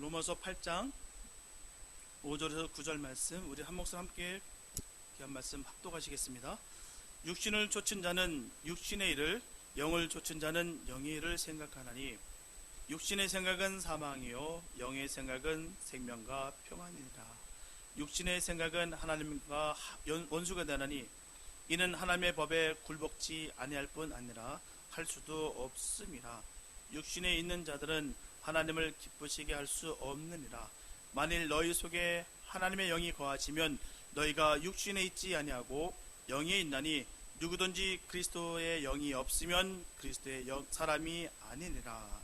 로마서 8장 5절에서 9절 말씀, 우리 한 목소리 함께 귀한 말씀 합독하시겠습니다. 육신을 좇은 자는 육신의 일을, 영을 좇은 자는 영의 일을 생각하나니 육신의 생각은 사망이요 영의 생각은 생명과 평안이니라. 육신의 생각은 하나님과 원수가 되나니 이는 하나님의 법에 굴복지 아니할 뿐 아니라 할 수도 없음이라. 육신에 있는 자들은 하나님을 기쁘시게 할 수 없느니라. 만일 너희 속에 하나님의 영이 거하시면 너희가 육신에 있지 아니하고 영에 있나니 누구든지 그리스도의 영이 없으면 그리스도의 사람이 아니니라.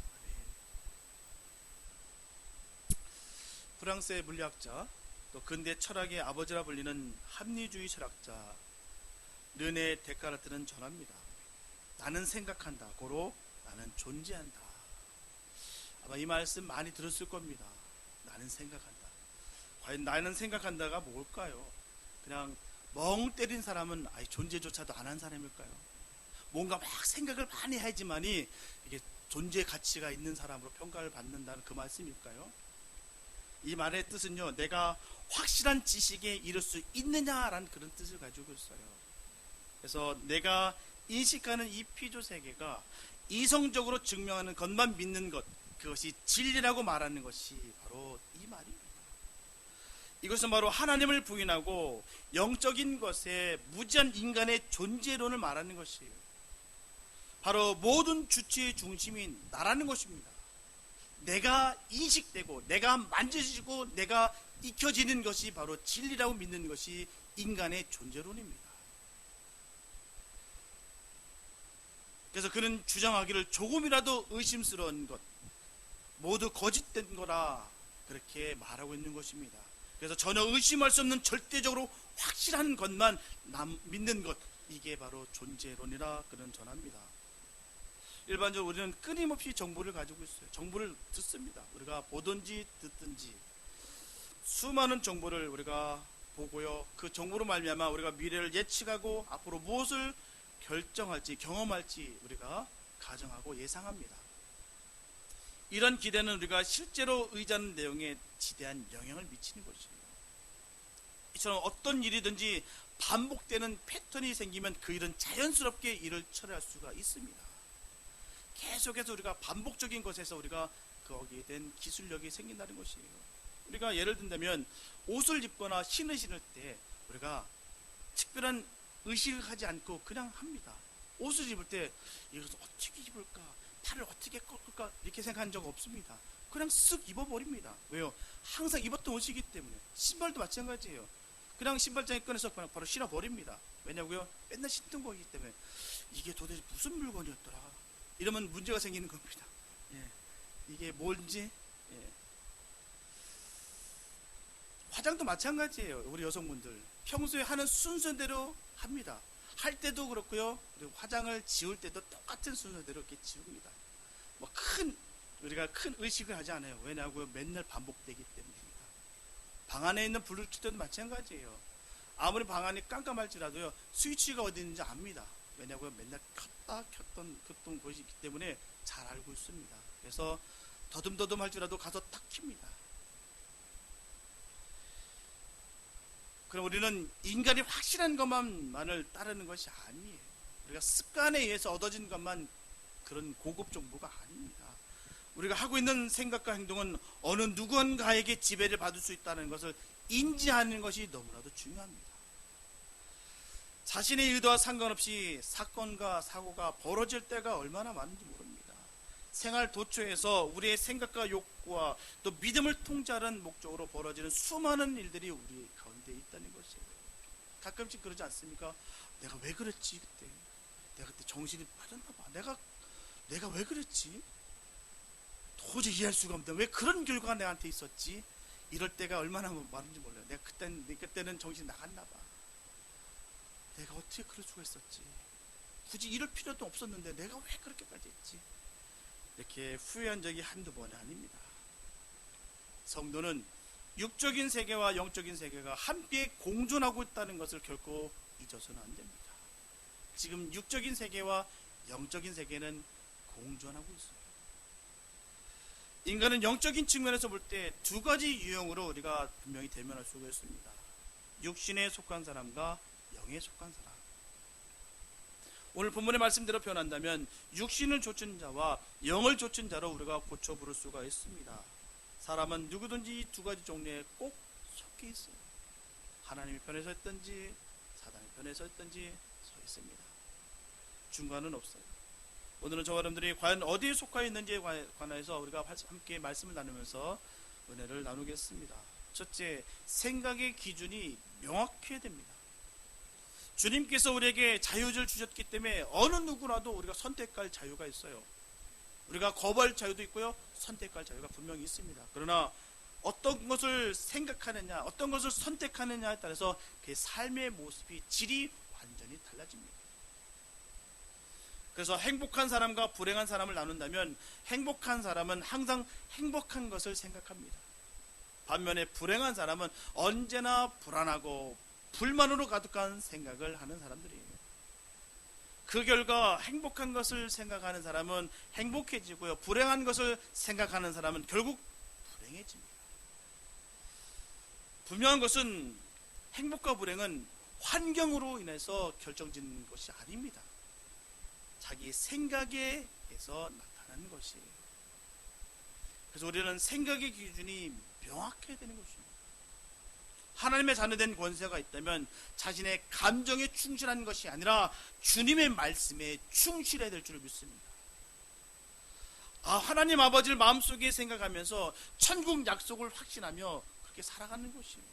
프랑스의 물리학자, 또 근대 철학의 아버지라 불리는 합리주의 철학자 르네 데카르트는 전합니다. 나는 생각한다, 고로 나는 존재한다. 아마 이 말씀 많이 들었을 겁니다. 나는 생각한다. 과연 나는 생각한다가 뭘까요? 그냥 멍 때린 사람은 아예 존재조차도 안 한 사람일까요? 뭔가 막 생각을 많이 해야지만이 이게 존재 가치가 있는 사람으로 평가를 받는다는 그 말씀일까요? 이 말의 뜻은요, 내가 확실한 지식에 이를 수 있느냐라는 그런 뜻을 가지고 있어요. 그래서 내가 인식하는 이 피조 세계가 이성적으로 증명하는 것만 믿는 것, 그것이 진리라고 말하는 것이 바로 이 말입니다. 이것은 바로 하나님을 부인하고 영적인 것에 무지한 인간의 존재론을 말하는 것이에요. 바로 모든 주체의 중심인 나라는 것입니다. 내가 인식되고 내가 만져지고 내가 익혀지는 것이 바로 진리라고 믿는 것이 인간의 존재론입니다. 그래서 그는 주장하기를 조금이라도 의심스러운 것, 모두 거짓된 거라 그렇게 말하고 있는 것입니다. 그래서 전혀 의심할 수 없는 절대적으로 확실한 것만 믿는 것, 이게 바로 존재론이라 그는 전합니다. 일반적으로 우리는 끊임없이 정보를 가지고 있어요. 정보를 듣습니다. 우리가 보든지 듣든지 수많은 정보를 우리가 보고요, 그 정보로 말미암아 우리가 미래를 예측하고 앞으로 무엇을 결정할지 경험할지 우리가 가정하고 예상합니다. 이런 기대는 우리가 실제로 의지하는 내용에 지대한 영향을 미치는 것이에요. 이처럼 어떤 일이든지 반복되는 패턴이 생기면 그 일은 자연스럽게 일을 처리할 수가 있습니다. 계속해서 우리가 반복적인 것에서 우리가 거기에 대한 기술력이 생긴다는 것이에요. 우리가 예를 든다면 옷을 입거나 신을 신을 때 우리가 특별한 의식을 하지 않고 그냥 합니다. 옷을 입을 때 이것을 어떻게 입을까, 팔을 어떻게 꺾을까 이렇게 생각한 적 없습니다. 그냥 쓱 입어버립니다. 왜요? 항상 입었던 옷이기 때문에. 신발도 마찬가지예요. 그냥 신발장에 꺼내서 그냥 바로 신어버립니다. 왜냐고요? 맨날 신던 거기 때문에. 이게 도대체 무슨 물건이었더라, 이러면 문제가 생기는 겁니다. 이게 뭔지. 화장도 마찬가지예요. 우리 여성분들 평소에 하는 순서대로 합니다. 할 때도 그렇고요, 그리고 화장을 지울 때도 똑같은 순서대로 이렇게 지웁니다. 우리가 큰 의식을 하지 않아요. 왜냐고요? 맨날 반복되기 때문입니다. 방 안에 있는 불을 켤 때도 마찬가지예요. 아무리 방 안이 깜깜할지라도요, 스위치가 어디 있는지 압니다. 왜냐고요? 맨날 켰던 곳이 있기 때문에 잘 알고 있습니다. 그래서 더듬더듬 할지라도 가서 탁 킵니다. 그럼 우리는 인간이 확실한 것만을 따르는 것이 아니에요. 우리가 습관에 의해서 얻어진 것만 그런 고급 정보가 아닙니다. 우리가 하고 있는 생각과 행동은 어느 누군가에게 지배를 받을 수 있다는 것을 인지하는 것이 너무나도 중요합니다. 자신의 의도와 상관없이 사건과 사고가 벌어질 때가 얼마나 많은지 모릅니다. 생활 도처에서 우리의 생각과 욕구와 또 믿음을 통제하는 목적으로 벌어지는 수많은 일들이 우리 가운데 있다는 것이에요. 가끔씩 그러지 않습니까? 내가 왜 그랬지 그때? 내가 그때 정신이 빠졌나 봐. 내가 왜 그랬지? 도저히 이해할 수가 없다. 왜 그런 결과가 내한테 있었지? 이럴 때가 얼마나 많은지 몰라요. 내가 그때는 정신이 나갔나 봐. 내가 어떻게 그럴 수가 있었지? 굳이 이럴 필요도 없었는데 내가 왜 그렇게까지 했지? 이렇게 후회한 적이 한두 번이 아닙니다. 성도는 육적인 세계와 영적인 세계가 함께 공존하고 있다는 것을 결코 잊어서는 안 됩니다. 지금 육적인 세계와 영적인 세계는 공존하고 있어요. 인간은 영적인 측면에서 볼 때 두 가지 유형으로 우리가 분명히 대면할 수가 있습니다. 육신에 속한 사람과 영에 속한 사람. 오늘 본문의 말씀대로 표현한다면 육신을 좇은 자와 영을 좇은 자로 우리가 고쳐 부를 수가 있습니다. 사람은 누구든지 이 두 가지 종류에 꼭 속해 있어요. 하나님의 편에 서 있든지 사단의 편에 서 있든지 서 있습니다. 중간은 없어요. 오늘은 저와 여러분들이 과연 어디에 속하 있는지에 관해서 우리가 함께 말씀을 나누면서 은혜를 나누겠습니다. 첫째, 생각의 기준이 명확해야 됩니다. 주님께서 우리에게 자유를 주셨기 때문에 어느 누구라도 우리가 선택할 자유가 있어요. 우리가 거부할 자유도 있고요, 선택할 자유가 분명히 있습니다. 그러나 어떤 것을 생각하느냐, 어떤 것을 선택하느냐에 따라서 그 삶의 모습이 질이 완전히 달라집니다. 그래서 행복한 사람과 불행한 사람을 나눈다면 행복한 사람은 항상 행복한 것을 생각합니다. 반면에 불행한 사람은 언제나 불안하고 불만으로 가득한 생각을 하는 사람들이에요. 그 결과 행복한 것을 생각하는 사람은 행복해지고요, 불행한 것을 생각하는 사람은 결국 불행해집니다. 분명한 것은 행복과 불행은 환경으로 인해서 결정짓는 것이 아닙니다. 자기 생각에 의해서 나타나는 것이에요. 그래서 우리는 생각의 기준이 명확해야 되는 것입니다. 하나님의 자녀된 권세가 있다면 자신의 감정에 충실한 것이 아니라 주님의 말씀에 충실해야 될 줄을 믿습니다. 하나님 아버지를 마음속에 생각하면서 천국 약속을 확신하며 그렇게 살아가는 것이에요.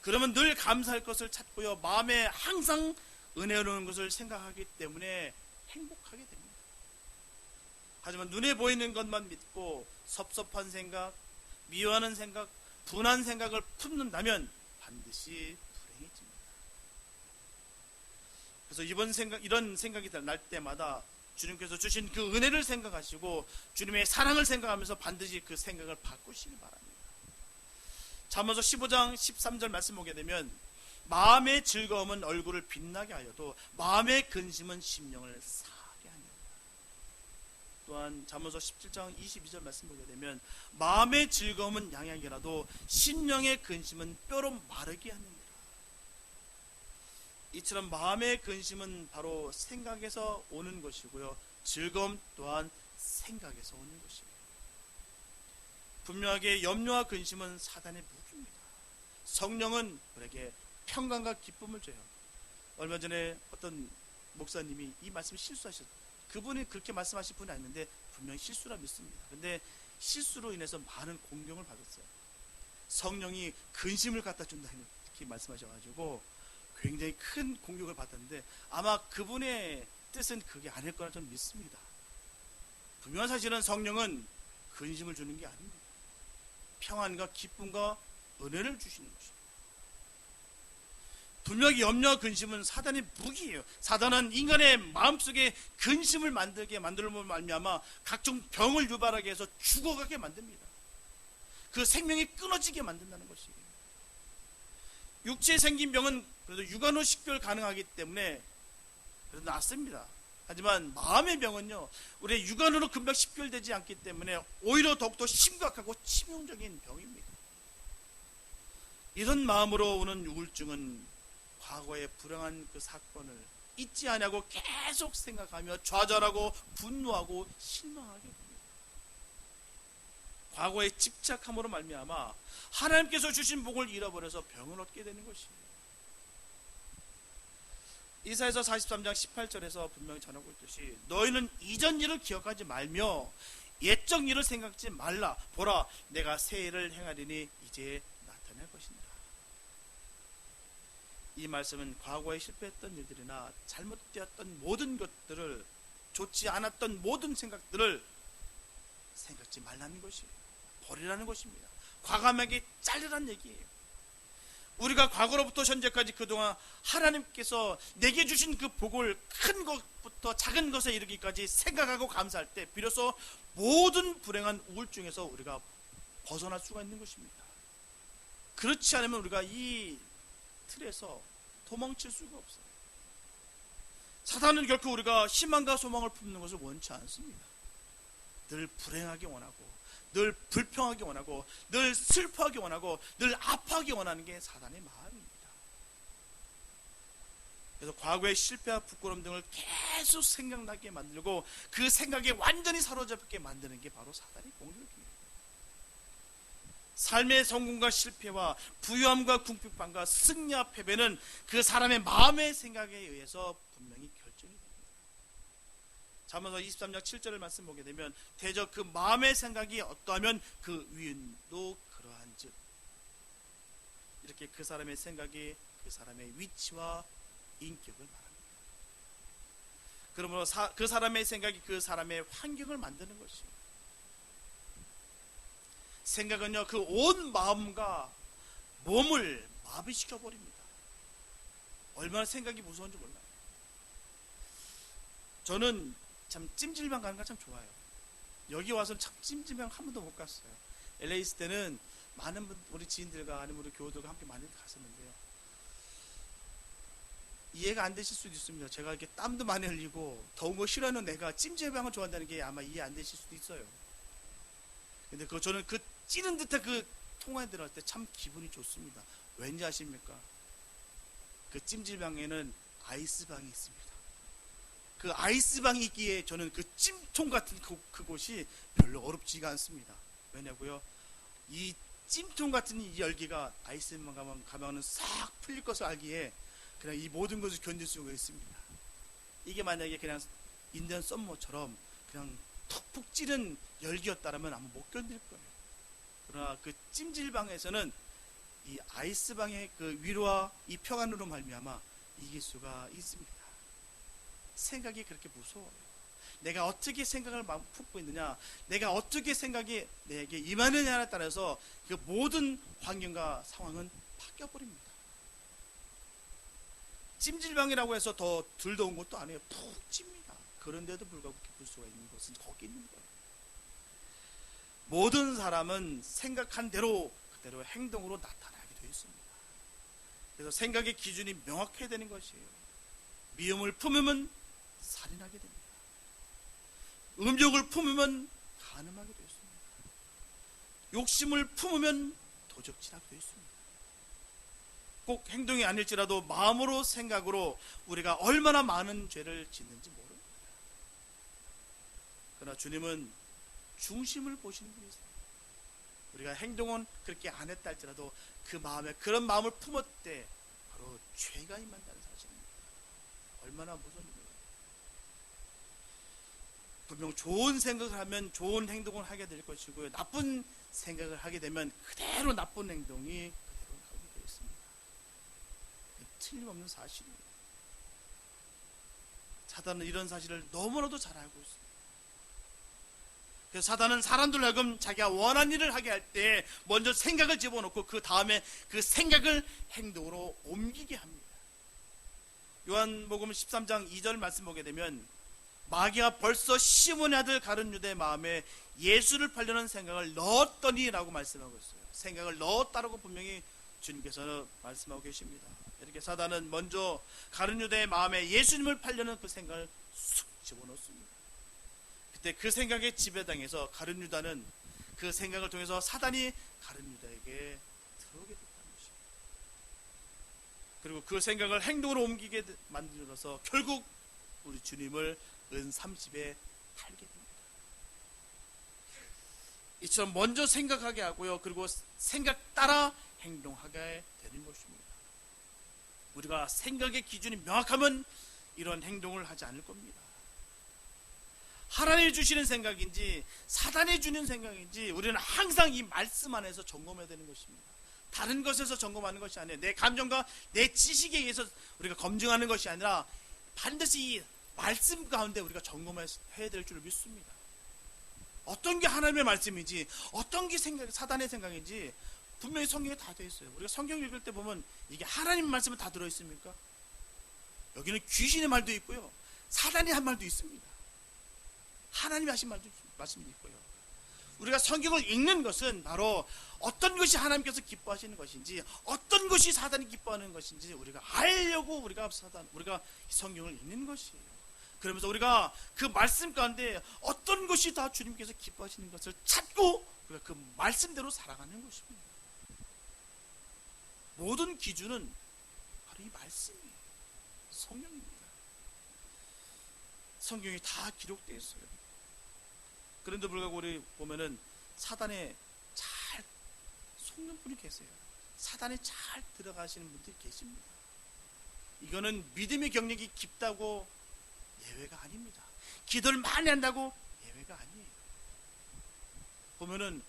그러면 늘 감사할 것을 찾고요, 마음에 항상 은혜로운 것을 생각하기 때문에 행복하게 됩니다. 하지만 눈에 보이는 것만 믿고 섭섭한 생각, 미워하는 생각, 분한 생각을 품는다면 반드시 불행해집니다. 그래서 이런 생각이 날 때마다 주님께서 주신 그 은혜를 생각하시고 주님의 사랑을 생각하면서 반드시 그 생각을 바꾸시기 바랍니다. 잠언서 15장 13절 말씀 보게 되면 마음의 즐거움은 얼굴을 빛나게 하여도 마음의 근심은 심령을 상하게 하느니라. 또한 잠언서 17장 22절 말씀 보게 되면 마음의 즐거움은 양약이라도 심령의 근심은 뼈로 마르게 하느니라. 이처럼 마음의 근심은 바로 생각에서 오는 것이고요, 즐거움 또한 생각에서 오는 것이에요. 분명하게 염려와 근심은 사단의 무기입니다. 성령은 우리에게 평강과 기쁨을 줘요. 얼마 전에 어떤 목사님이 이 말씀을 실수하셨어요. 그분이 그렇게 말씀하실 분이 아닌데 분명히 실수라 믿습니다. 근데 실수로 인해서 많은 공경을 받았어요. 성령이 근심을 갖다 준다는 이렇게 말씀하셔가지고 굉장히 큰 공격을 받았는데 아마 그분의 뜻은 그게 아닐 거라 저는 믿습니다. 분명한 사실은 성령은 근심을 주는 게 아닙니다. 평안과 기쁨과 은혜를 주시는 것입니다. 분명히 염려와 근심은 사단의 무기예요. 사단은 인간의 마음속에 근심을 만들게 만들면 말미암아 각종 병을 유발하게 해서 죽어가게 만듭니다. 그 생명이 끊어지게 만든다는 것이에요. 육체에 생긴 병은 그래도 육안으로 식별 가능하기 때문에 그래도 낫습니다. 하지만 마음의 병은요, 우리의 육안으로 금방 식별되지 않기 때문에 오히려 더욱더 심각하고 치명적인 병입니다. 이런 마음으로 오는 우울증은 과거의 불행한 그 사건을 잊지 않냐고 계속 생각하며 좌절하고 분노하고 실망하게 됩니다. 과거에 집착함으로 말미암아 하나님께서 주신 복을 잃어버려서 병을 얻게 되는 것이에요. 이사야서 43장 18절에서 분명히 전하고 있듯이 너희는 이전 일을 기억하지 말며 옛적 일을 생각지 말라. 보라, 내가 새 일을 행하리니 이제 나타날 것이니라. 이 말씀은 과거에 실패했던 일들이나 잘못되었던 모든 것들을, 좋지 않았던 모든 생각들을 생각지 말라는 것이에요. 버리라는 것입니다. 과감하게 자르라는 얘기예요. 우리가 과거로부터 현재까지 그동안 하나님께서 내게 주신 그 복을 큰 것부터 작은 것에 이르기까지 생각하고 감사할 때 비로소 모든 불행한 우울증에서 우리가 벗어날 수가 있는 것입니다. 그렇지 않으면 우리가 이 틀에서 도망칠 수가 없어요. 사단은 결코 우리가 희망과 소망을 품는 것을 원치 않습니다. 늘 불행하게 원하고, 늘 불평하게 원하고, 늘 슬퍼하게 원하고, 늘 아파하게 원하는 게 사단의 마음입니다. 그래서 과거의 실패와 부끄러움 등을 계속 생각나게 만들고 그 생각에 완전히 사로잡게 만드는 게 바로 사단의 공격이에요. 삶의 성공과 실패와 부유함과 궁핍함과 승리와 패배는 그 사람의 마음의 생각에 의해서 분명히 결정이 됩니다. 잠언서 23장 7절을 말씀 보게 되면 대저 그 마음의 생각이 어떠하면 그 위인도 그러한즉, 이렇게 그 사람의 생각이 그 사람의 위치와 인격을 말합니다. 그러므로 그 사람의 생각이 그 사람의 환경을 만드는 것이에요. 생각은요, 그 온 마음과 몸을 마비시켜 버립니다. 얼마나 생각이 무서운지 몰라요. 저는 참 찜질방 가는 거 참 좋아요. 여기 와서는 참 찜질방 한 번도 못 갔어요. LA 있을 때는 많은 우리 지인들과 아니면 우리 교우들과 함께 많이 갔었는데요. 이해가 안 되실 수도 있습니다. 제가 이렇게 땀도 많이 흘리고 더운 거 싫어하는 내가 찜질방을 좋아한다는 게 아마 이해 안 되실 수도 있어요. 근데 저는 그 찌는 듯한 그 통화에 들어갈 때 참 기분이 좋습니다. 왠지 아십니까? 그 찜질방에는 아이스방이 있습니다. 그 아이스방이 있기에 저는 그 찜통 같은 그곳이 별로 어렵지가 않습니다. 왜냐고요? 이 찜통 같은 이 열기가 아이스방 가면은 싹 풀릴 것을 알기에 그냥 이 모든 것을 견딜 수가 있습니다. 이게 만약에 그냥 인디언 썸머처럼 그냥 톡톡 찌른 열기였다면 아마 못 견딜 거예요. 그러나 그 찜질방에서는 이 아이스방의 그 위로와 이 평안으로 말미암아 이길 수가 있습니다. 생각이 그렇게 무서워요. 내가 어떻게 생각을 품고 있느냐, 내가 어떻게 생각이 내게 임하느냐에 따라서 그 모든 환경과 상황은 바뀌어버립니다. 찜질방이라고 해서 더 덜 더운 것도 아니에요. 푹 찝니다. 그런데도 불구하고 기쁠 수가 있는 것은 거기 있는 거예요. 모든 사람은 생각한 대로 그대로 행동으로 나타나게 되어 있습니다. 그래서 생각의 기준이 명확해야 되는 것이에요. 미움을 품으면 살인하게 됩니다. 음욕을 품으면 간음하게 되어 있습니다. 욕심을 품으면 도적질하게 되어 있습니다. 꼭 행동이 아닐지라도 마음으로 생각으로 우리가 얼마나 많은 죄를 짓는지 모릅니다. 그러나 주님은 중심을 보시는 분이세요. 우리가 행동은 그렇게 안 했다 할지라도 그 마음에 그런 마음을 품었을 때 바로 죄가 임한다는 사실입니다. 얼마나 무서운 일이에요. 분명 좋은 생각을 하면 좋은 행동을 하게 될 것이고요, 나쁜 생각을 하게 되면 그대로 나쁜 행동이 그대로 나오게 되어 있습니다. 틀림없는 사실이에요. 사단은 이런 사실을 너무나도 잘 알고 있습니다. 그래서 사단은 사람들로 하여금 자기가 원하는 일을 하게 할 때 먼저 생각을 집어넣고 그 다음에 그 생각을 행동으로 옮기게 합니다. 요한복음 13장 2절 말씀 보게 되면 마귀가 벌써 시몬의 아들 가룟 유다의 마음에 예수를 팔려는 생각을 넣었더니 라고 말씀하고 있어요. 생각을 넣었다라고 분명히 주님께서는 말씀하고 계십니다. 이렇게 사단은 먼저 가룟 유다의 마음에 예수님을 팔려는 그 생각을 쑥 집어넣습니다. 그때 그 생각에 지배당해서 가룟 유다는 그 생각을 통해서 사단이 가룟 유다에게 들어오게 됐다는 것입니다. 그리고 그 생각을 행동으로 옮기게 만들어서 결국 우리 주님을 은 30에 팔게 됩니다. 이처럼 먼저 생각하게 하고요, 그리고 생각 따라 행동하게 되는 것입니다. 우리가 생각의 기준이 명확하면 이런 행동을 하지 않을 겁니다. 하나님이 주시는 생각인지 사단이 주는 생각인지 우리는 항상 이 말씀 안에서 점검해야 되는 것입니다. 다른 것에서 점검하는 것이 아니에요. 내 감정과 내 지식에 의해서 우리가 검증하는 것이 아니라 반드시 이 말씀 가운데 우리가 점검해야 될 줄 믿습니다. 어떤 게 하나님의 말씀인지 어떤 게 사단의 생각인지 분명히 성경에 다 되어 있어요. 우리가 성경 읽을 때 보면 이게 하나님의 말씀은 다 들어있습니까? 여기는 귀신의 말도 있고요, 사단이 한 말도 있습니다. 하나님이 하신 말씀이 있고요. 우리가 성경을 읽는 것은 바로 어떤 것이 하나님께서 기뻐하시는 것인지 어떤 것이 사단이 기뻐하는 것인지 우리가 알려고 우리가 성경을 읽는 것이에요. 그러면서 우리가 그 말씀 가운데 어떤 것이 다 주님께서 기뻐하시는 것을 찾고 우리가 그 말씀대로 살아가는 것입니다. 모든 기준은 바로 이 말씀이에요. 성경입니다. 성경이 다 기록되어 있어요. 그런데 불구하고 우리 보면은 사단에 잘 속는 분이 계세요. 사단에 잘 들어가시는 분들이 계십니다. 이거는 믿음의 경력이 깊다고 예외가 아닙니다. 기도를 많이 한다고 예외가 아니에요. 보면은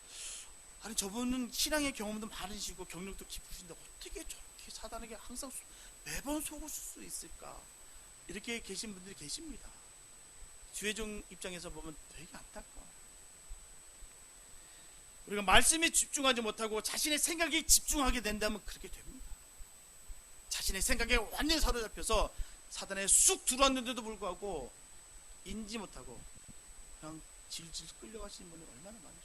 아니 저분은 신앙의 경험도 많으시고 경력도 깊으신데 어떻게 저렇게 사단에게 항상 매번 속을 수 있을까? 이렇게 계신 분들이 계십니다. 주의종 입장에서 보면 되게 안타까워요. 우리가 말씀에 집중하지 못하고 자신의 생각에 집중하게 된다면 그렇게 됩니다. 자신의 생각에 완전히 사로잡혀서 사단에 쑥 들어왔는데도 불구하고 인지 못하고 그냥 질질 끌려가시는 분이 얼마나 많습니까?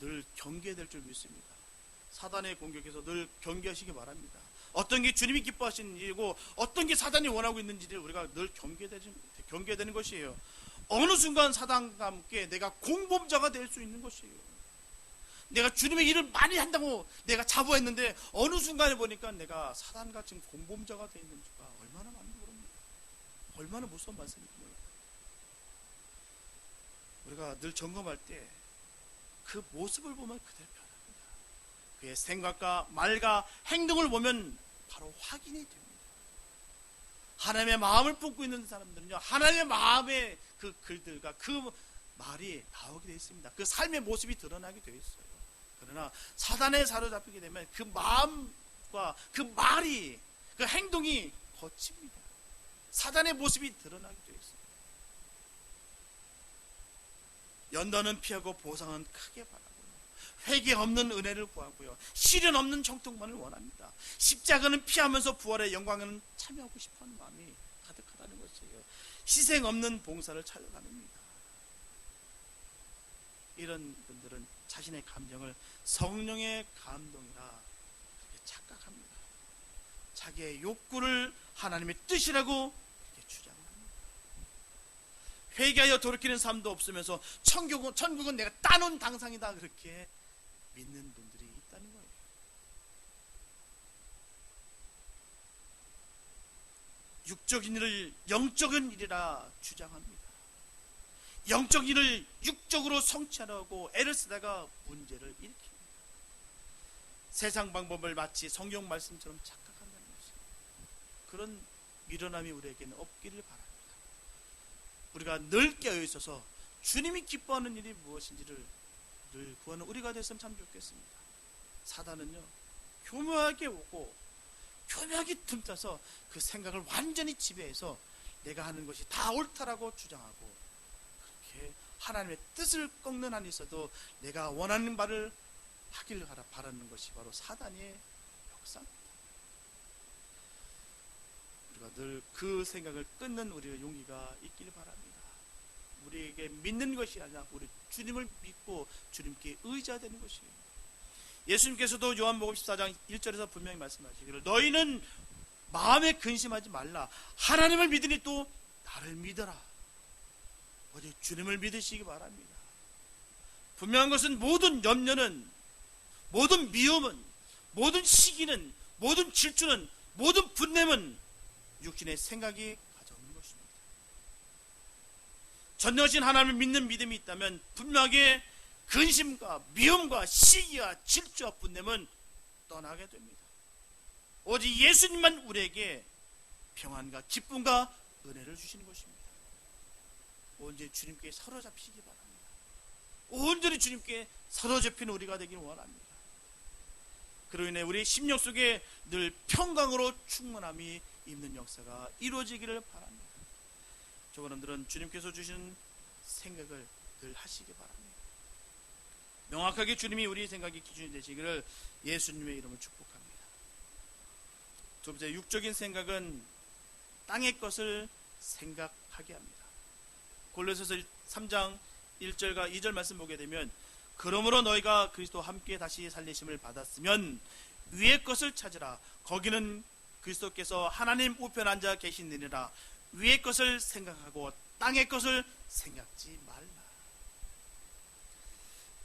늘 경계해야 될 줄 믿습니다. 사단의 공격에서 늘 경계하시기 바랍니다. 어떤 게 주님이 기뻐하시는 일이고 어떤 게 사단이 원하고 있는지를 우리가 늘 경계해야 되는 것이에요. 어느 순간 사단과 함께 내가 공범자가 될 수 있는 것이에요. 내가 주님의 일을 많이 한다고 내가 자부했는데 어느 순간에 보니까 내가 사단과 지금 공범자가 되어 있는 수가 얼마나 많은지 모릅니다. 얼마나 무서운 말씀인지 몰라요. 우리가 늘 점검할 때 그 모습을 보면 그대로 변합니다. 그의 생각과 말과 행동을 보면 바로 확인이 됩니다. 하나님의 마음을 품고 있는 사람들은요, 하나님의 마음의 그 글들과 그 말이 나오게 되어 있습니다. 그 삶의 모습이 드러나게 되어 있어요. 그러나 사단에 사로잡히게 되면 그 마음과 그 말이, 그 행동이 거칩니다. 사단의 모습이 드러나게 되어 있어요. 연단은 피하고 보상은 크게 바라고요. 회개 없는 은혜를 구하고요. 시련 없는 정통만을 원합니다. 십자가는 피하면서 부활의 영광에는 참여하고 싶어하는 마음이 가득하다는 것이에요. 희생 없는 봉사를 찾아다닙니다. 이런 분들은 자신의 감정을 성령의 감동이라 그렇게 착각합니다. 자기의 욕구를 하나님의 뜻이라고 그렇게 주장합니다. 회개하여 돌이키는 삶도 없으면서 천국은 내가 따놓은 당상이다 그렇게 믿는 분들이 있다는 거예요. 육적인 일을 영적인 일이라 주장합니다. 영적인 일을 육적으로 성취하려고 애를 쓰다가 문제를 일으킵니다. 세상 방법을 마치 성경 말씀처럼 착각한다는 것입니다. 그런 미련함이 우리에게는 없기를 바랍니다. 우리가 늘 깨어 있어서 주님이 기뻐하는 일이 무엇인지를 늘 구하는 우리가 됐으면 참 좋겠습니다. 사단은요, 교묘하게 오고 교묘하게 틈타서 그 생각을 완전히 지배해서 내가 하는 것이 다 옳다라고 주장하고 그렇게 하나님의 뜻을 꺾는 한이 있어도 내가 원하는 바를 하길 바라는 것이 바로 사단의 역사입니다. 우리가 늘 그 생각을 끊는 우리의 용기가 있기를 바랍니다. 우리에게 믿는 것이 아니라 우리 주님을 믿고 주님께 의지하는 것이에요. 예수님께서도 요한복음 14장 1절에서 분명히 말씀하시기를 너희는 마음에 근심하지 말라. 하나님을 믿으니 또 나를 믿어라. 어디 주님을 믿으시기 바랍니다. 분명한 것은 모든 염려는, 모든 미움은, 모든 시기는, 모든 질투는, 모든 분냄은 육신의 생각이 가져오는 것입니다. 전능하신 하나님을 믿는 믿음이 있다면 분명하게 근심과 미움과 시기와 질투와 분냄은 떠나게 됩니다. 오직 예수님만 우리에게 평안과 기쁨과 은혜를 주시는 것입니다. 온전히 주님께 사로잡히시기 바랍니다. 온전히 주님께 사로잡힌 우리가 되길 원합니다. 그로 인해 우리 심령 속에 늘 평강으로 충만함이 있는 역사가 이루어지기를 바랍니다. 저분들은 주님께서 주시는 생각을 늘 하시기 바랍니다. 명확하게 주님이 우리의 생각의 기준이 되시기를 예수님의 이름을 축복합니다. 두 번째, 육적인 생각은 땅의 것을 생각하게 합니다. 골로새서 3장 1절과 2절 말씀 보게 되면 그러므로 너희가 그리스도와 함께 다시 살리심을 받았으면 위의 것을 찾으라. 거기는 그리스도께서 하나님 우편 앉아 계시느니라. 위의 것을 생각하고 땅의 것을 생각지 말라.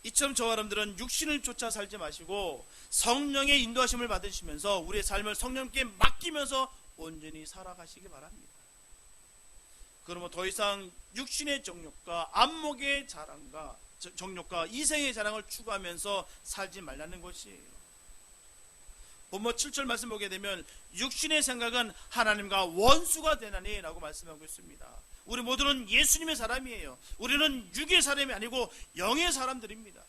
이처럼 저와 여러분들은 육신을 쫓아 살지 마시고 성령의 인도하심을 받으시면서 우리의 삶을 성령께 맡기면서 온전히 살아가시기 바랍니다. 그러면 더 이상 육신의 정욕과 안목의 자랑과 정욕과 이생의 자랑을 추구하면서 살지 말라는 것이에요. 본문 7절 말씀 보게 되면 육신의 생각은 하나님과 원수가 되나니 라고 말씀하고 있습니다. 우리 모두는 예수님의 사람이에요. 우리는 육의 사람이 아니고 영의 사람들입니다.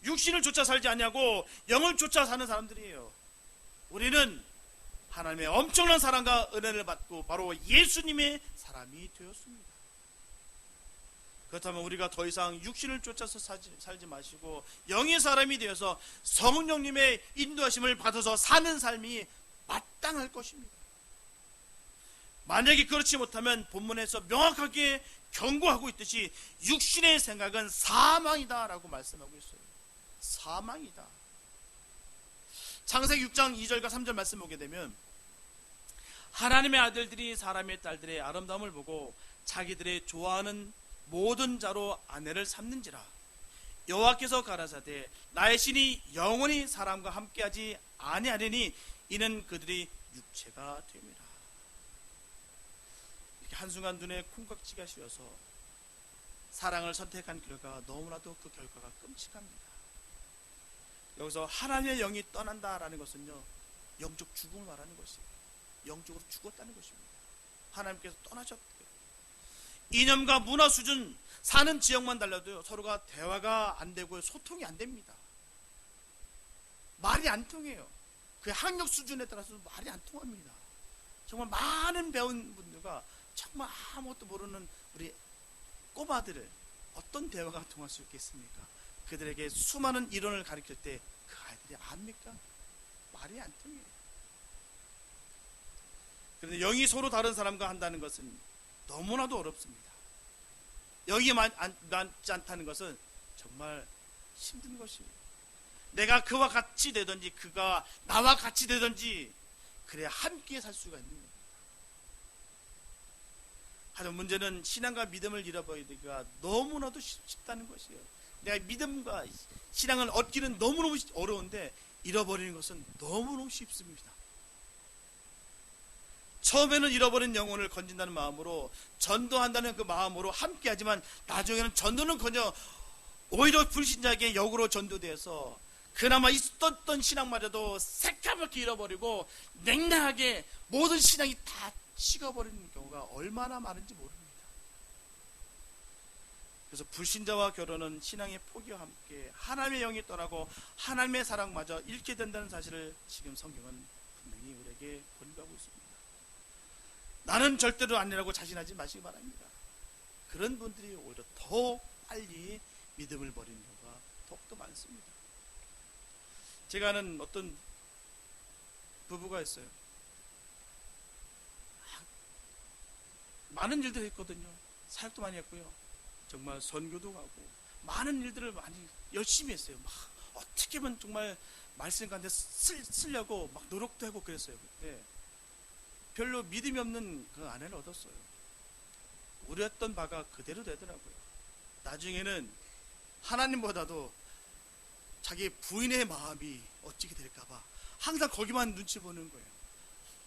육신을 쫓아 살지 아니하고 영을 쫓아 사는 사람들이에요. 우리는 하나님의 엄청난 사랑과 은혜를 받고 바로 예수님의 사람이 되었습니다. 그렇다면 우리가 더 이상 육신을 쫓아서 살지 마시고 영의 사람이 되어서 성령님의 인도하심을 받아서 사는 삶이 마땅할 것입니다. 만약에 그렇지 못하면 본문에서 명확하게 경고하고 있듯이 육신의 생각은 사망이다 라고 말씀하고 있어요. 사망이다. 창세기 6장 2절과 3절 말씀 보게 되면 하나님의 아들들이 사람의 딸들의 아름다움을 보고 자기들의 좋아하는 모든 자로 아내를 삼는지라. 여호와께서 가라사대 나의 신이 영원히 사람과 함께하지 아니하리니 이는 그들이 육체가 됨이라. 이렇게 한순간 눈에 콩깍지가 씌어서 사랑을 선택한 결과 너무나도 그 결과가 끔찍합니다. 여기서 하나님의 영이 떠난다라는 것은요, 영적 죽음을 말하는 것이에요. 영적으로 죽었다는 것입니다. 하나님께서 떠나셨대요. 이념과 문화 수준, 사는 지역만 달라도요, 서로가 대화가 안 되고 소통이 안 됩니다. 말이 안 통해요. 그 학력 수준에 따라서 말이 안 통합니다. 정말 많은 배운 분들과 정말 아무것도 모르는 우리 꼬마들을 어떤 대화가 통할 수 있겠습니까? 그들에게 수많은 이론을 가르칠 때 그 아이들이 압니까? 말이 안 통해요. 그런데 영이 서로 다른 사람과 한다는 것은 너무나도 어렵습니다. 영이 맞지 않다는 것은 정말 힘든 것이에요. 내가 그와 같이 되든지 그가 나와 같이 되든지 그래야 함께 살 수가 있는 겁니다. 하지만 문제는 신앙과 믿음을 잃어버리기가 너무나도 쉽다는 것이에요. 내가 믿음과 신앙을 얻기는 너무너무 어려운데 잃어버리는 것은 너무너무 쉽습니다. 처음에는 잃어버린 영혼을 건진다는 마음으로 전도한다는 그 마음으로 함께하지만 나중에는 전도는커녕 오히려 불신자에게 역으로 전도되어서 그나마 있었던 신앙마저도 새까맣게 잃어버리고 냉랭하게 모든 신앙이 다 식어버리는 경우가 얼마나 많은지 모릅니다. 그래서 불신자와 결혼은 신앙의 포기와 함께 하나님의 영이 떠나고 하나님의 사랑마저 잃게 된다는 사실을 지금 성경은 분명히 우리에게 권고하고 있습니다. 나는 절대로 아니라고 자신하지 마시기 바랍니다. 그런 분들이 오히려 더 빨리 믿음을 버리는 경우가 더욱더 많습니다. 제가 아는 어떤 부부가 있어요. 많은 일들을 했거든요. 사역도 많이 했고요. 정말 선교도 가고 많은 일들을 많이 열심히 했어요. 막 어떻게 하면 정말 말씀 가운데 쓰려고 막 노력도 하고 그랬어요. 그때 별로 믿음이 없는 그 아내를 얻었어요. 우려했던 바가 그대로 되더라고요. 나중에는 하나님보다도 자기 부인의 마음이 어찌게 될까봐 항상 거기만 눈치 보는 거예요.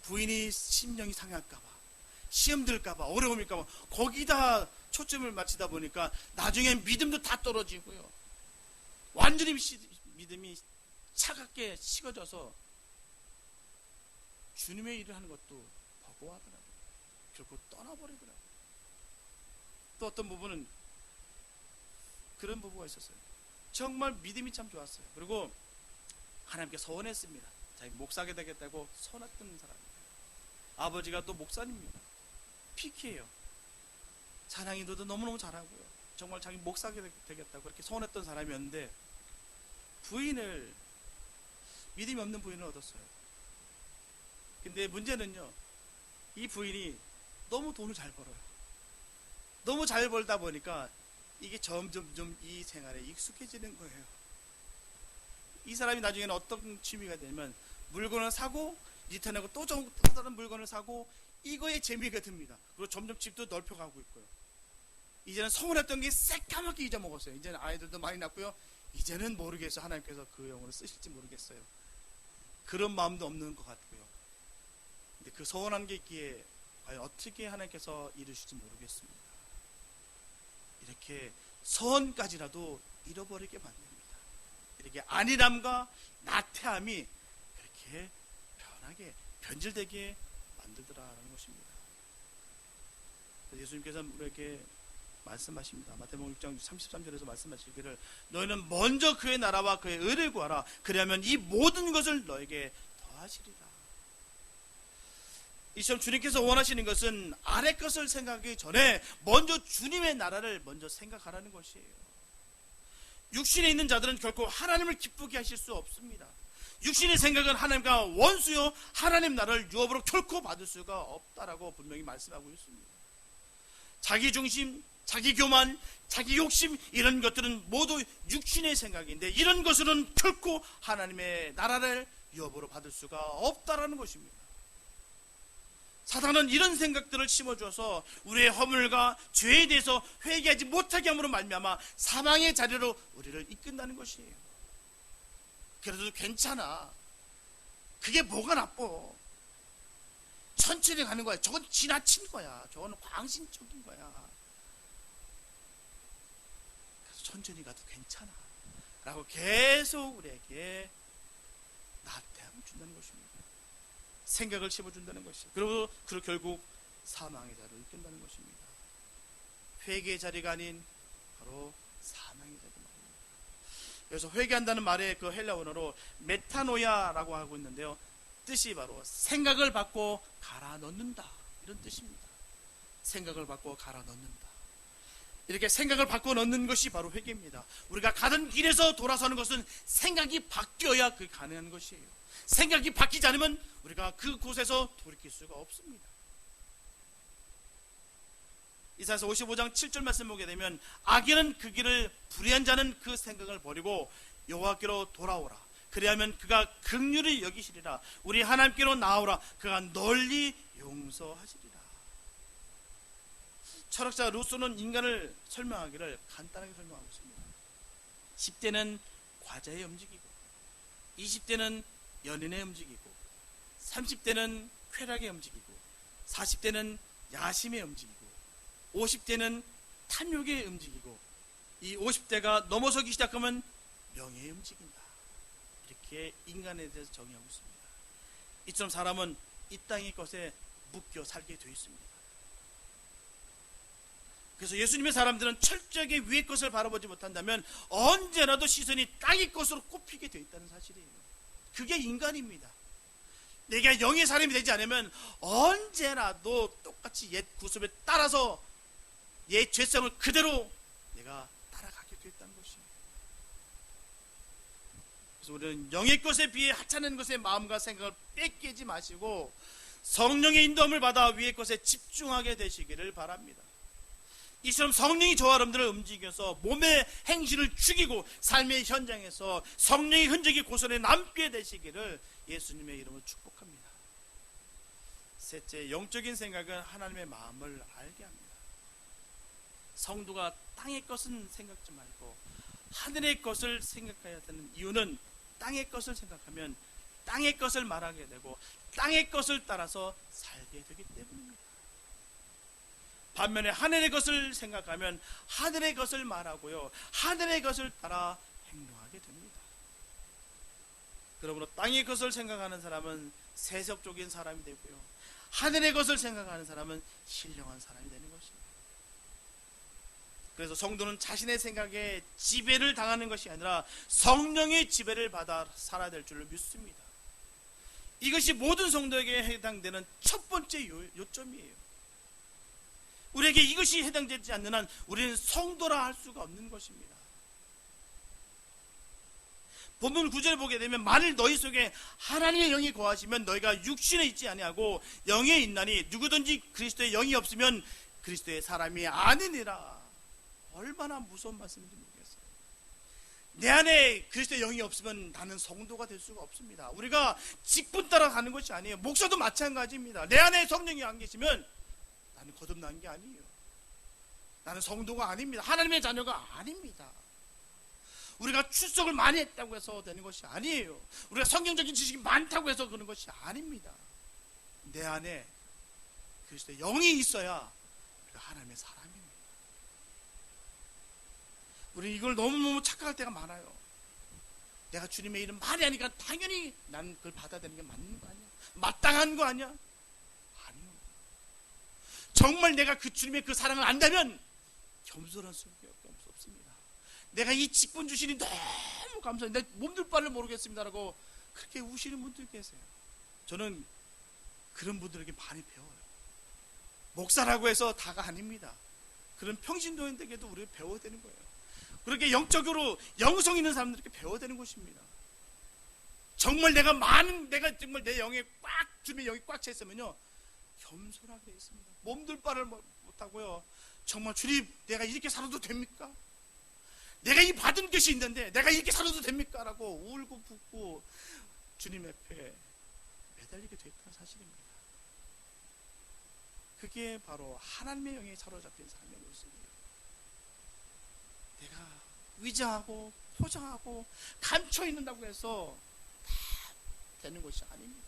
부인이 심령이 상할까봐, 시험 들까봐, 어려움일까봐 거기다 초점을 맞추다 보니까 나중엔 믿음도 다 떨어지고요. 완전히 믿음이 차갑게 식어져서 주님의 일을 하는 것도 버거워하더라고요. 결국 떠나버리더라고요. 또 어떤 부부는 그런 부부가 있었어요. 정말 믿음이 참 좋았어요. 그리고 하나님께 서원했습니다. 자기 목사게 되겠다고 서원했던 사람이에요. 아버지가 또 목사님입니다. PK예요. 찬양인도도 너무너무 잘하고요. 정말 자기 목사게 되겠다고 그렇게 서원했던 사람이었는데 부인을, 믿음이 없는 부인을 얻었어요. 근데 문제는요, 이 부인이 너무 돈을 잘 벌어요. 너무 잘 벌다 보니까 이게 점점 이 생활에 익숙해지는 거예요. 이 사람이 나중에는 어떤 취미가 되면 물건을 사고 리턴하고 또 다른 물건을 사고 이거에 재미가 듭니다. 그리고 점점 집도 넓혀가고 있고요. 이제는 서운했던 게 새까맣게 잊어먹었어요. 이제는 아이들도 많이 낳고요. 이제는 모르겠어요. 하나님께서 그 영혼을 쓰실지 모르겠어요. 그런 마음도 없는 것 같고요. 근데 그 서운한 게 있기에 과연 어떻게 하나님께서 이루실지 모르겠습니다. 이렇게 서원까지라도 잃어버리게 만듭니다. 이렇게 안일함과 나태함이 그렇게 편하게 변질되게 만들더라라는 것입니다. 예수님께서 우리에게 말씀하십니다. 마태복음 6장 33절에서 말씀하시기를 너희는 먼저 그의 나라와 그의 의를 구하라. 그리하면 이 모든 것을 너에게 더하시리라. 이처럼 주님께서 원하시는 것은 아래 것을 생각하기 전에 먼저 주님의 나라를 먼저 생각하라는 것이에요. 육신에 있는 자들은 결코 하나님을 기쁘게 하실 수 없습니다. 육신의 생각은 하나님과 원수요 하나님 나라를 유업으로 결코 받을 수가 없다라고 분명히 말씀하고 있습니다. 자기 중심, 자기 교만, 자기 욕심 이런 것들은 모두 육신의 생각인데 이런 것으로는 결코 하나님의 나라를 유업으로 받을 수가 없다라는 것입니다. 사탄은 이런 생각들을 심어주어서 우리의 허물과 죄에 대해서 회개하지 못하게 함으로 말미암아 사망의 자리로 우리를 이끈다는 것이에요. 그래도 괜찮아. 그게 뭐가 나빠. 천천히 가는 거야. 저건 지나친 거야. 저건 광신적인 거야. 그래서 천천히 가도 괜찮아 라고 계속 우리에게 나태함을 준다는 것입니다. 생각을 심어준다는 것이죠. 그리고 결국 사망의 자리로 이끈다는 것입니다. 회개의 자리가 아닌 바로 사망의 자리로 말입니다. 그래서 회개한다는 말에 그 헬라 원어로 메타노야라고 하고 있는데요. 뜻이 바로 생각을 바꿔 갈아 넣는다 이런 뜻입니다. 생각을 바꿔 갈아 넣는다. 이렇게 생각을 바꿔 넣는 것이 바로 회개입니다. 우리가 가던 길에서 돌아서는 것은 생각이 바뀌어야 그게 가능한 것이에요. 생각이 바뀌지 않으면 우리가 그곳에서 돌이킬 수가 없습니다. 이사야서 55장 7절 말씀 보게 되면 악인은 그 길을 불의한 자는 그 생각을 버리고 여호와께로 돌아오라. 그리하면 그가 긍휼히 여기시리라. 우리 하나님께로 나오라. 그가 널리 용서하시리라. 철학자 루소는 인간을 설명하기를 간단하게 설명하고 있습니다. 10대는 과자에 움직이고 20대는 연인에 움직이고 30대는 쾌락에 움직이고 40대는 야심에 움직이고 50대는 탐욕에 움직이고 이 50대가 넘어서기 시작하면 명예에 움직인다. 이렇게 인간에 대해서 정의하고 있습니다. 이처럼 사람은 이 땅의 것에 묶여 살게 되어 있습니다. 그래서 예수님의 사람들은 철저하게 위의 것을 바라보지 못한다면 언제라도 시선이 땅의 것으로 꼽히게 되어 있다는 사실이에요. 그게 인간입니다. 내가 영의 사람이 되지 않으면 언제라도 똑같이 옛 구습에 따라서 옛 죄성을 그대로 내가 따라가게 되었다는 것입니다. 그래서 우리는 영의 것에 비해 하찮은 것에 마음과 생각을 뺏기지 마시고 성령의 인도함을 받아 위의 것에 집중하게 되시기를 바랍니다. 이처럼 성령이 저와 여러분들을 움직여서 몸의 행실을 죽이고 삶의 현장에서 성령의 흔적이 고스란히 남게 되시기를 예수님의 이름으로 축복합니다. 셋째, 영적인 생각은 하나님의 마음을 알게 합니다. 성도가 땅의 것은 생각지 말고 하늘의 것을 생각해야 되는 이유는 땅의 것을 생각하면 땅의 것을 말하게 되고 땅의 것을 따라서 살게 되기 때문입니다. 반면에 하늘의 것을 생각하면 하늘의 것을 말하고요 하늘의 것을 따라 행동하게 됩니다. 그러므로 땅의 것을 생각하는 사람은 세속적인 사람이 되고요 하늘의 것을 생각하는 사람은 신령한 사람이 되는 것입니다. 그래서 성도는 자신의 생각에 지배를 당하는 것이 아니라 성령의 지배를 받아 살아야 될 줄로 믿습니다. 이것이 모든 성도에게 해당되는 첫 번째 요점이에요. 우리에게 이것이 해당되지 않는 한 우리는 성도라 할 수가 없는 것입니다. 본문 9절을 보게 되면 만일 너희 속에 하나님의 영이 거하시면 너희가 육신에 있지 아니하고 영에 있나니 누구든지 그리스도의 영이 없으면 그리스도의 사람이 아니니라. 얼마나 무서운 말씀인지 모르겠어요. 내 안에 그리스도의 영이 없으면 나는 성도가 될 수가 없습니다. 우리가 직분 따라 가는 것이 아니에요. 목사도 마찬가지입니다. 내 안에 성령이 안 계시면 나는 거듭난 게 아니에요. 나는 성도가 아닙니다. 하나님의 자녀가 아닙니다. 우리가 출석을 많이 했다고 해서 되는 것이 아니에요. 우리가 성경적인 지식이 많다고 해서 그런 것이 아닙니다. 내 안에 그리스도의 영이 있어야 우리가 하나님의 사람입니다. 우리 이걸 너무너무 착각할 때가 많아요. 내가 주님의 일을 많이 하니까 당연히 난 그걸 받아들이는 게 맞는 거 아니야? 마땅한 거 아니야? 아니요. 정말 내가 그 주님의 그 사랑을 안다면 겸손할 수밖에 없습니다. 내가 이 직분 주시니 너무 감사해요. 내 몸둘 바를 모르겠습니다라고 그렇게 우시는 분들 계세요. 저는 그런 분들에게 많이 배워요. 목사라고 해서 다가 아닙니다. 그런 평신도인들에게도 우리가 배워야 되는 거예요. 그렇게 영적으로 영성 있는 사람들에게 배워야 되는 것입니다. 정말 내가 정말 내 영에 주님의 영이 꽉 차 있으면요, 겸손하게 되어 있습니다. 몸둘 바를 못하고요. 정말 주님, 내가 이렇게 살아도 됩니까? 내가 이 받은 것이 있는데 내가 이렇게 살아도 됩니까? 라고 울고 붓고 주님 앞에 매달리게 되었다는 사실입니다. 그게 바로 하나님의 영에 사로잡힌 삶의 모습이에요. 내가 위장하고 포장하고 감춰 있는다고 해서 다 되는 것이 아닙니다.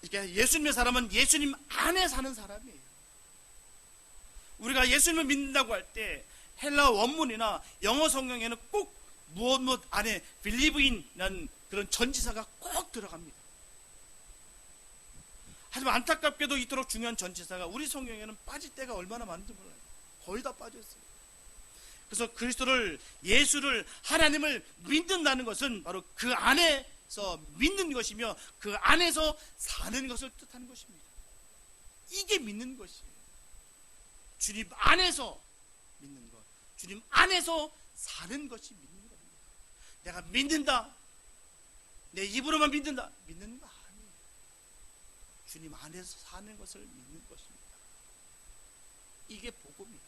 그러니까 예수님의 사람은 예수님 안에 사는 사람이에요. 우리가 예수님을 믿는다고 할 때 헬라 원문이나 영어 성경에는 꼭 무엇 안에 believe in이라는 그런 전치사가 꼭 들어갑니다. 하지만 안타깝게도 이토록 중요한 전치사가 우리 성경에는 빠질 때가 얼마나 많은지 몰라요. 거의 다 빠졌어요. 그래서 그리스도를, 예수를, 하나님을 믿는다는 것은 바로 그 안에서 믿는 것이며 그 안에서 사는 것을 뜻하는 것입니다. 이게 믿는 것이에요. 주님 안에서 믿는 것, 주님 안에서 사는 것이 믿는 겁니다. 내가 믿는다, 내 입으로만 믿는다, 믿는 거 아니에요. 주님 안에서 사는 것을 믿는 것입니다. 이게 복음이에요.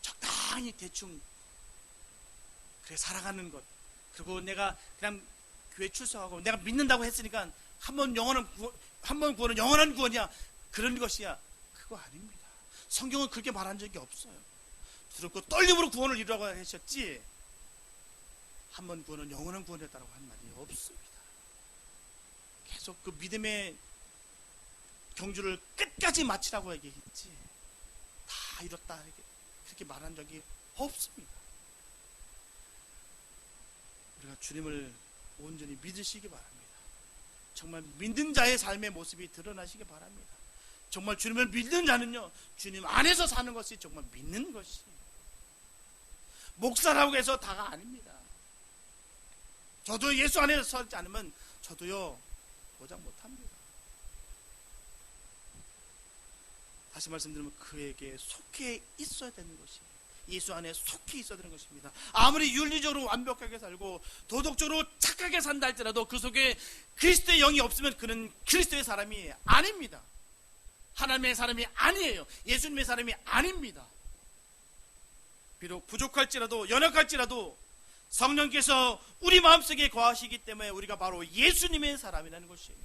적당히 대충 그래 살아가는 것, 그리고 내가 그냥 교회 출석하고 내가 믿는다고 했으니까 한 번 구원은 영원한 구원이야, 그런 것이야, 그거 아닙니다. 성경은 그렇게 말한 적이 없어요. 두렵고 떨림으로 구원을 이루라고 하셨지 한 번 구원은 영원한 구원이었다고 한 말이 없습니다. 계속 그 믿음의 경주를 끝까지 마치라고 얘기했지 다 이뤘다 그렇게 말한 적이 없습니다. 우리가 주님을 온전히 믿으시기 바랍니다. 정말 믿는 자의 삶의 모습이 드러나시기 바랍니다. 정말 주님을 믿는 자는요, 주님 안에서 사는 것이 정말 믿는 것이, 목사라고 해서 다가 아닙니다. 저도 예수 안에서 서지 않으면 저도요 보장 못합니다. 다시 말씀드리면 그에게 속해 있어야 되는 것이에요. 예수 안에 속해 있어야 되는 것입니다. 아무리 윤리적으로 완벽하게 살고 도덕적으로 착하게 산다 할지라도 그 속에 그리스도의 영이 없으면 그는 그리스도의 사람이 아닙니다. 하나님의 사람이 아니에요. 예수님의 사람이 아닙니다. 비록 부족할지라도 연약할지라도 성령께서 우리 마음속에 거하시기 때문에 우리가 바로 예수님의 사람이라는 것이에요.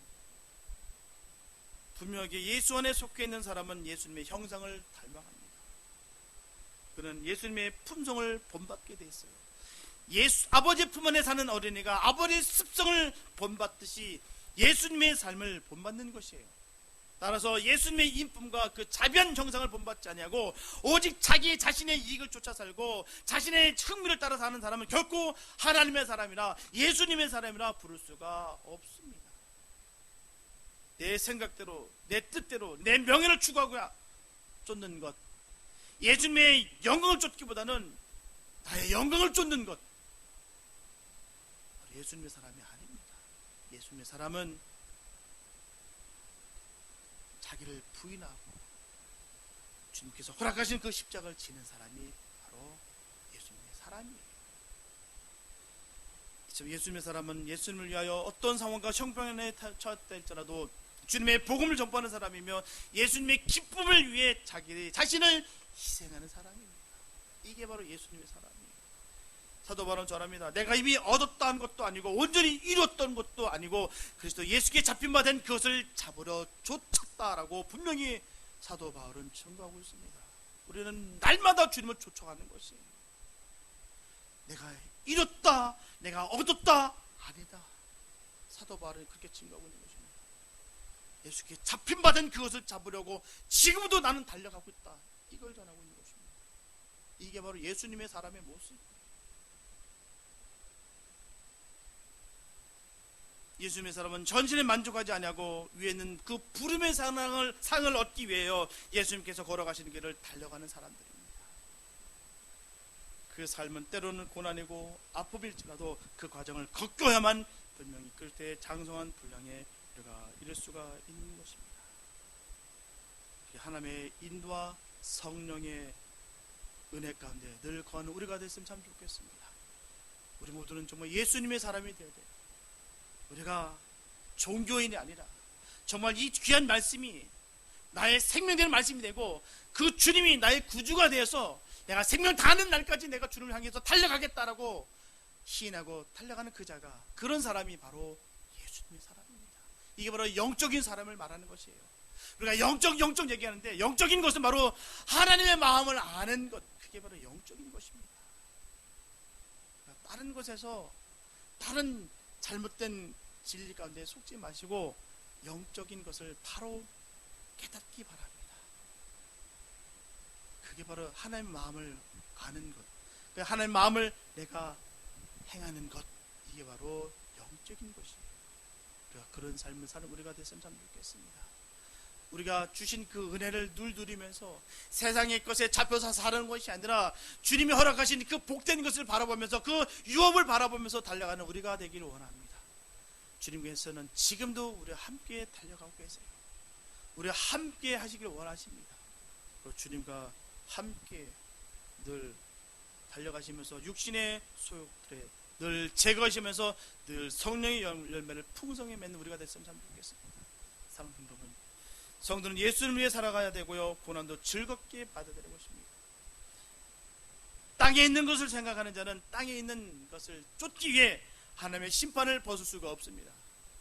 분명하게 예수 안에 속해 있는 사람은 예수님의 형상을 닮아갑니다. 그는 예수님의 품성을 본받게 돼 있어요. 아버지 품 안에 사는 어린이가 아버지의 습성을 본받듯이 예수님의 삶을 본받는 것이에요. 따라서 예수님의 인품과 그 자비한 형상을 본받지 아니하고 오직 자기 자신의 이익을 쫓아 살고 자신의 흥미를 따라 사는 사람은 결코 하나님의 사람이라 예수님의 사람이라 부를 수가 없습니다. 내 생각대로, 내 뜻대로, 내 명예를 추구하고 쫓는 것, 예수님의 영광을 쫓기보다는 나의 영광을 쫓는 것, 예수님의 사람이 아닙니다. 예수님의 사람은 자기를 부인하고 주님께서 허락하신 그 십자가를 지는 사람이 바로 예수님의 사람이에요. 예수님의 사람은 예수님을 위하여 어떤 상황과 형편에 처했다 할지라도 주님의 복음을 전파하는 사람이며 예수님의 기쁨을 위해 자신을 희생하는 사람입니다. 이게 바로 예수님의 사람이에요. 사도 바울은 전합니다. 내가 이미 얻었다 한 것도 아니고 온전히 이뤘던 것도 아니고 그리스도 예수께 잡힌 바 된 그것을 잡으러 쫓았다라고 분명히 사도 바울은 증거하고 있습니다. 우리는 날마다 주님을 쫓아가는 것이에요. 내가 이뤘다, 내가 얻었다 아니다. 사도 바울은 그렇게 증거하고 있는 것입니다. 예수께 잡힌 바 된 그것을 잡으려고 지금도 나는 달려가고 있다. 이걸 전하고 있는 것입니다. 이게 바로 예수님의 사람의 모습. 예수님의 사람은 전신에 만족하지 아니하고 위에 있는 그 부름의 상을 얻기 위하여 예수님께서 걸어가시는 길을 달려가는 사람들입니다. 그 삶은 때로는 고난이고 아픔일지라도 그 과정을 겪어야만 분명히 끝에 장성한 분량에 우리가 이룰 수가 있는 것입니다. 하나님의 인도와 성령의 은혜 가운데 늘 거하는 우리가 됐으면 참 좋겠습니다. 우리 모두는 정말 예수님의 사람이 되어야 돼요. 우리가 종교인이 아니라 정말 이 귀한 말씀이 나의 생명되는 말씀이 되고 그 주님이 나의 구주가 되어서 내가 생명 다하는 날까지 내가 주님을 향해서 달려가겠다라고 시인하고 달려가는 그 자가, 그런 사람이 바로 예수님의 사람입니다. 이게 바로 영적인 사람을 말하는 것이에요. 우리가 영적 얘기하는데 영적인 것은 바로 하나님의 마음을 아는 것, 그게 바로 영적인 것입니다. 다른 것에서 다른 잘못된 진리 가운데 속지 마시고 영적인 것을 바로 깨닫기 바랍니다. 그게 바로 하나님의 마음을 아는 것, 하나님의 마음을 내가 행하는 것, 이게 바로 영적인 것이에요. 우리가 그런 삶을 사는 우리가 됐으면 참 좋겠습니다. 우리가 주신 그 은혜를 누리면서 세상의 것에 잡혀서 사는 것이 아니라 주님이 허락하신 그 복된 것을 바라보면서 그 유업을 바라보면서 달려가는 우리가 되기를 원합니다. 주님께서는 지금도 우리와 함께 달려가고 계세요. 우리와 함께 하시길 원하십니다. 그리고 주님과 함께 늘 달려가시면서 육신의 소욕들에 늘 제거하시면서 늘 성령의 열매를 풍성히 맺는 우리가 됐으면 참 좋겠습니다. 사랑하는 여러분, 성도는 예수를 위해 살아가야 되고요, 고난도 즐겁게 받아들이고 있습니다. 땅에 있는 것을 생각하는 자는 땅에 있는 것을 쫓기 위해 하나님의 심판을 벗을 수가 없습니다.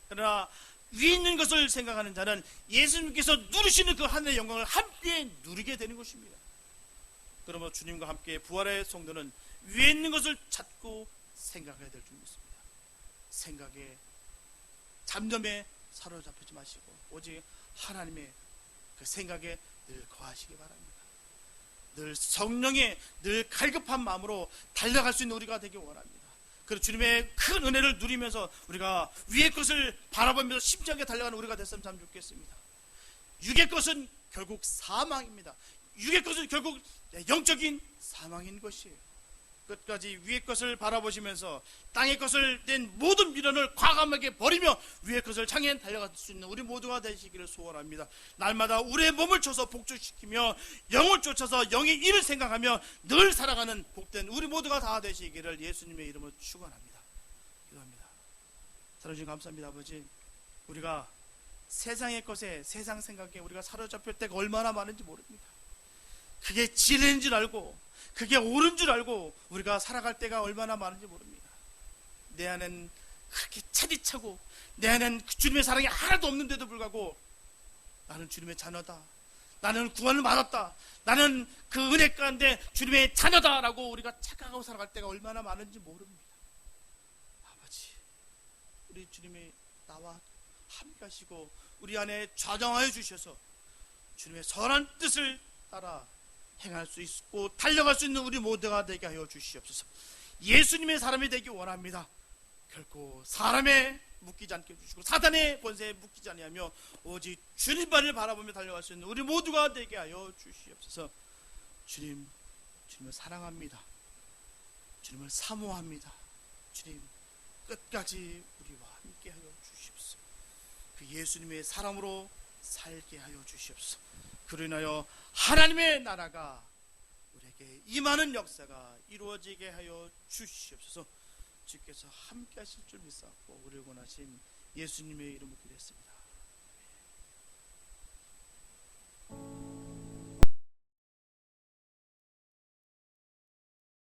그러나 위에 있는 것을 생각하는 자는 예수님께서 누리시는 그 하늘의 영광을 함께 누리게 되는 것입니다. 그러므로 주님과 함께 부활의 성도는 위에 있는 것을 찾고 생각해야 될 줄 믿습니다. 생각에, 잡념에 사로잡히지 마시고 오직 하나님의 그 생각에 늘 거하시기 바랍니다. 늘 성령의 늘 갈급한 마음으로 달려갈 수 있는 우리가 되기 원합니다. 그리고 주님의 큰 은혜를 누리면서 우리가 위의 것을 바라보면서 심장에 달려가는 우리가 됐으면 참 좋겠습니다. 육의 것은 결국 사망입니다. 육의 것은 결국 영적인 사망인 것이에요. 끝까지 위의 것을 바라보시면서 땅의 것을 낸 모든 미련을 과감하게 버리며 위의 것을 향해 달려갈 수 있는 우리 모두가 되시기를 소원합니다. 날마다 우리의 몸을 쳐서 복주시키며 영을 쫓아서 영의 일을 생각하며 늘 살아가는 복된 우리 모두가 다 되시기를 예수님의 이름으로 축원합니다. 기도합니다. 사랑해 주님 감사합니다. 아버지, 우리가 세상의 것에, 세상 생각에 우리가 사로잡힐 때가 얼마나 많은지 모릅니다. 그게 진리인 줄 알고 그게 옳은 줄 알고 우리가 살아갈 때가 얼마나 많은지 모릅니다. 내 안엔 그렇게 차디차고 내 안엔 주님의 사랑이 하나도 없는데도 불구하고 나는 주님의 자녀다, 나는 구원을 받았다, 나는 그 은혜 가운데 주님의 자녀다라고 우리가 착각하고 살아갈 때가 얼마나 많은지 모릅니다. 아버지, 우리 주님이 나와 함께 하시고 우리 안에 좌정하여 주셔서 주님의 선한 뜻을 따라 행할 수 있고 달려갈 수 있는 우리 모두가 되게 하여 주시옵소서. 예수님의 사람이 되기 원합니다. 결코 사람에 묶이지 않게 해주시고 사단의 권세에 묶이지 아니하며 오직 주님만을 바라보며 달려갈 수 있는 우리 모두가 되게 하여 주시옵소서. 주님을 사랑합니다. 주님을 사모합니다. 주님 끝까지 우리와 함께 하여 주시옵소서. 그 예수님의 사랑으로 살게 하여 주시옵소서. 그로 인하여 하나님의 나라가 우리에게 임하는 역사가 이루어지게 하여 주시옵소서. 주께서 함께 하실 줄 믿사옵고 우리를 원하신 예수님의 이름으로 기도했습니다.